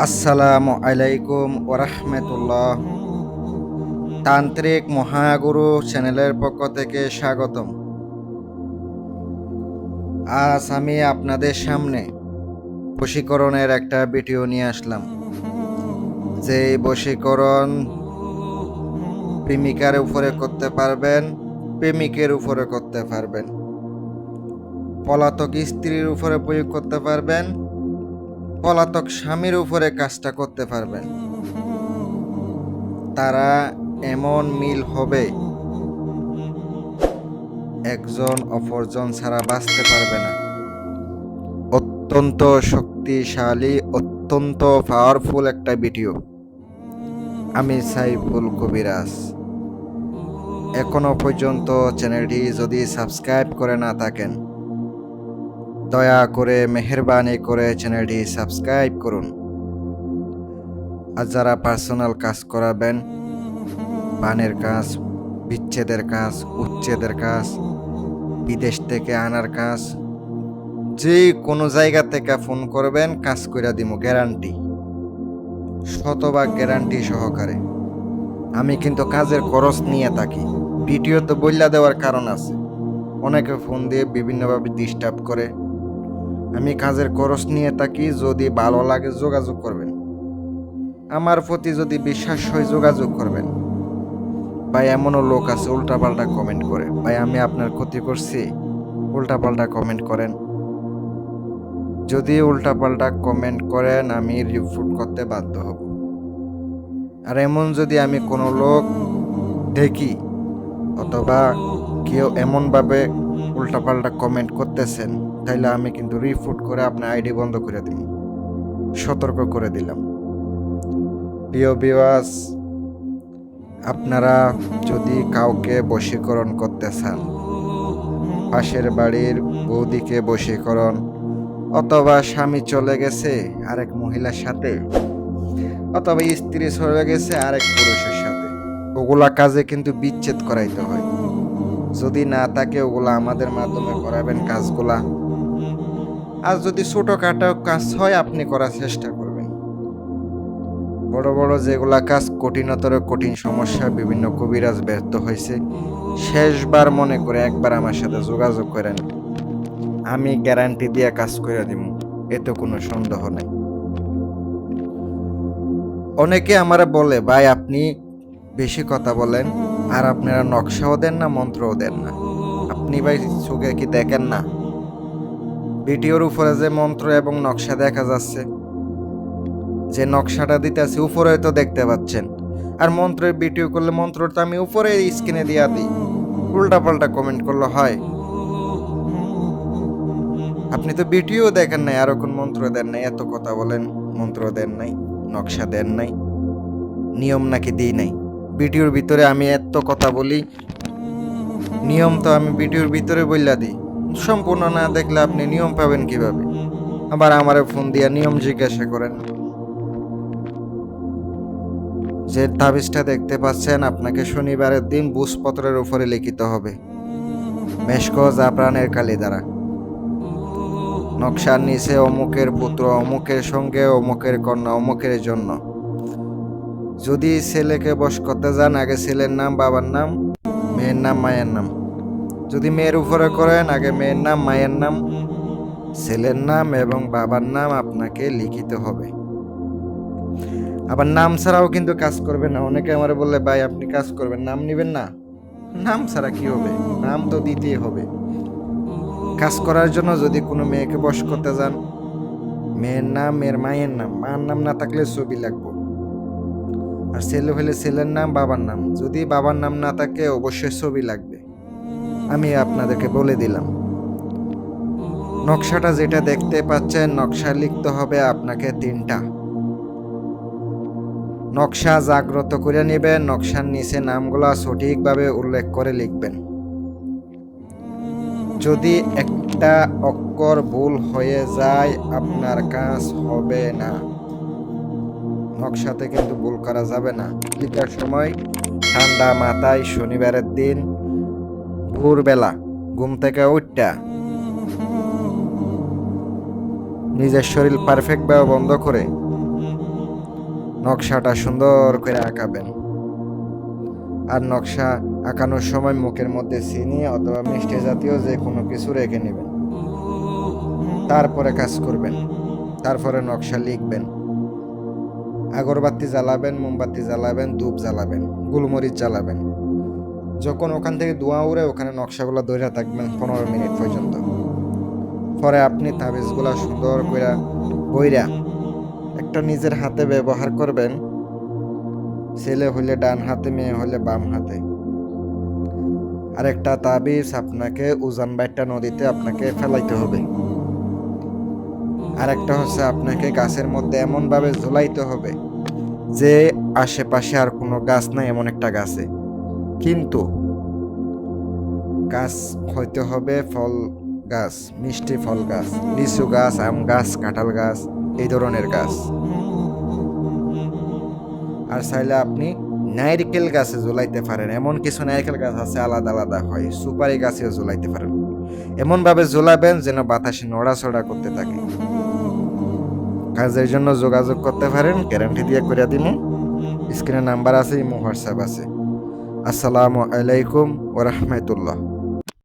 আসসালামু আলাইকুম ওরহমতুল্লাহ। তান্ত্রিক মহাগুরু চ্যানেলের পক্ষ থেকে স্বাগতম। আজ আমি আপনাদের সামনে বশীকরণের একটা ভিডিও নিয়ে আসলাম। যে বশীকরণ প্রেমিকার উপরে করতে পারবেন, প্রেমিকের উপরে করতে পারবেন, পলাতক স্ত্রীর উপরে প্রয়োগ করতে পারবেন, পলাতক স্বামীর উপরে কাজটা করতে পারবেন। তারা এমন মিল হবে, একজন অপরজন ছাড়া বাঁচতে পারবে না। অত্যন্ত শক্তিশালী, অত্যন্ত পাওয়ারফুল একটা ভিডিও। আমি সাইফুল কবিরাজ। এখনো পর্যন্ত চ্যানেলটি যদি সাবস্ক্রাইব করে না থাকেন, দয়া করে মেহেরবানি করে চ্যানেলটি সাবস্ক্রাইব করুন। আর যারা পার্সোনাল কাজ করাবেন, পানের কাজ, বিচ্ছেদের কাজ, উচ্ছেদের কাজ, বিদেশ থেকে আনার কাজ, যে কোনো জায়গা থেকে ফোন করবেন, কাজ কইরা দিমু, গ্যারান্টি, শতভাগ গ্যারান্টি সহকারে। আমি কিন্তু কাজের খরচ নিয়ে থাকি। ভিডিও তো বইলা দেওয়ার কারণ আছে, অনেকে ফোন দিয়ে বিভিন্নভাবে ডিস্টার্ব করে। আমি কাজের খরচ নিয়ে থাকি। যদি ভালো লাগে যোগাযোগ করবেন, আমার প্রতি যদি বিশ্বাস হয় যোগাযোগ করবেন। ভাই এমনও লোক আছে উল্টাপাল্টা কমেন্ট করে, ভাই আমি আপনার ক্ষতি করছি, উল্টাপাল্টা কমেন্ট করেন। যদি উল্টাপাল্টা কমেন্ট করেন আমি রিপোর্ট করতে বাধ্য হব। আর এমন যদি আমি কোনো লোক দেখি অথবা কেউ এমনভাবে উল্টাপাল্টা কমেন্ট করতেছেন, তাইলে আমি কিন্তু রিপোর্ট করে আপনার আইডি বন্ধ করে দিব, সতর্ক করে দিলাম। প্রিয় ভিউয়ার্স, আপনারা যদি কাউকে বশীকরণ করতে চান, পাশের বাড়ির বৌদিকে বশীকরণ, অথবা স্বামী চলে গেছে আরেক মহিলার সাথে, অথবা স্ত্রী চলে গেছে আরেক পুরুষের সাথে, ওগুলা কাজে কিন্তু বিচ্ছেদ করাইতে হয়। যদি না থাকে ওগুলা আমাদের মাধ্যমে করাবেন কাজগুলা। আর যদি ছোটখাটো কাজ হয় আপনি করার চেষ্টা করবেন। বড় বড় যেগুলা কাজ, কঠিনতর কঠিন সমস্যা, বিভিন্ন কবিরাজ ব্যর্থ হয়েছে, শেষবার মনে করে একবার আমার সাথে যোগাযোগ করেন, আমি গ্যারান্টি দিয়ে কাজ করে দিব, এতে কোনো সন্দেহ নেই। অনেকে আমারা বলে, ভাই আপনি বেশি কথা বলেন, আর আপনারা নকশাও দেন না, মন্ত্রও দেন না। আপনি ভাই চোখে কি দেখেন না ভিডিওর উপরে যে মন্ত্র এবং নকশা দেখা যাচ্ছে? যে নকশাটা দিতেছি উপরে তো দেখতে পাচ্ছেন, আর মন্ত্রের ভিডিও করলে মন্ত্রটা আমি উপরে স্ক্রিনে দিয়া দিই। উল্টাপাল্টা কমেন্ট করলে হয়? আপনি তো ভিডিও দেখেন নাই, আর কোন মন্ত্র দেন নাই, এত কথা বলেন মন্ত্র দেন নাই, নকশা দেন নাই, নিয়ম নাকি দিই নাই। ভিডিওর ভিতরে আমি এত কথা বলি, নিয়ম তো আমি ভিডিওর ভিতরে বললা দিই। সম্পূর্ণ না দেখলে আপনি নিয়ম পাবেন কিভাবে? আবার আমারে ফোন দিয়া নিয়ম জিজ্ঞাসা করেন। যে তাবিজটা দেখতে পাচ্ছেন, আপনাকে শনিবারের দিন বুঝপত্রের উপরে লিখিত হবে মেশক জাফরানের কালি দ্বারা। নকশার নিচে অমুকের পুত্র, অমুকের সঙ্গে অমুকের কন্যা, অমুকের জন্য। যদি ছেলেকে বশ করতে যান, আগে ছেলের নাম, বাবার নাম, মেয়ের নাম, মায়ের নাম। যদি মেয়ের উপরে করেন, আগে মেয়ের নাম, মায়ের নাম, ছেলের নাম এবং বাবার নাম আপনাকে লিখিত হবে। আবার নাম ছাড়াও কিন্তু কাজ করবে না। অনেকে আমার বললে, ভাই আপনি কাজ করবেন, নাম নিবেন না? নাম ছাড়া কি হবে? নাম তো দিতেই হবে। কাজ করার জন্য যদি কোনো মেয়েকে বশ করতে যান, মেয়ের নাম, মেয়ের মায়ের নাম, মার নাম না থাকলে ছবি লাগবে। আর ছেলে হলে ছেলের নাম, বাবার নাম। যদি বাবার নাম না থাকে অবশ্যই ছবি লাগবে। আমি আপনাদেরকে বলে দিলাম। নকশাটা যেটা দেখতে পাচ্ছেন, নকশা লিখতে হবে আপনাকে 3টা। নকশা জাগ্রত করে নেবেন, নকশার নিচে নামগুলা সঠিকভাবে উল্লেখ করে লিখবেন। যদি একটা অক্ষর ভুল হয়ে যায় আপনার কাজ হবে না। নকশাতে কিন্তু ভুল করা যাবে না। লিখার সময় ঠান্ডা মাথায়, শনিবারের দিন ভোরবেলা ঘুম থেকে উঠটা নিজের শরীর পারফেক্টভাবে বন্ধ করে নকশাটা সুন্দর করে আঁকাবেন। আর নকশা আঁকানোর সময় মুখের মধ্যে চিনি অথবা মিষ্টি জাতীয় যে কোনো কিছু রেখে নেবেন। তারপরে কাজ করবেন, তারপরে নকশা লিখবেন। আগরবাতি জ্বালাবেন, মোমবাতি জ্বালাবেন, ধূপ জ্বালাবেন, গোলমরিচ জ্বালাবেন। যখন ওখান থেকে ধোঁয়া উড়ে ওখানে নকশাগুলো ধরে থাকবেন 15 মিনিট পর্যন্ত। পরে আপনি তাবিজগুলা সুন্দর করে বইরা একটা নিজের হাতে ব্যবহার করবেন। ছেলে হইলে ডান হাতে, মেয়ে হইলে বাম হাতে। আর একটা তাবিজ আপনাকে উজান বাইটটা নদীতে আপনাকে ফেলাইতে হবে। আর একটা হচ্ছে আপনাকে গাছের মধ্যে এমন ভাবে ঝুলাইতে হবে যে আশেপাশে আর কোনো গাছ নাই এমন একটা গাছে। কিন্তু গাছ হইতে হবে ফল গাছ, মিষ্টি ফল গাছ, লিচু গাছ, আম গাছ, কাঁঠাল গাছ, এই ধরনের গাছ। আর চাইলে আপনি নারকেল গাছে ঝুলাইতে পারেন। এমন কিছু নারকেল গাছ আছে আলাদা আলাদা হয়, সুপারি গাছেও ঝুলাইতে পারেন। এমন ভাবে ঝুলাবেন যেন বাতাসে নড়াচড়া করতে থাকে। কাজের জন্য যোগাযোগ করতে পারেন, গ্যারান্টি দিয়ে করে দিন। স্ক্রিনে নাম্বার আছে, ইমো হোয়াটসঅ্যাপ আছে। আসসালামু আলাইকুম ওয়া রাহমাতুল্লাহ।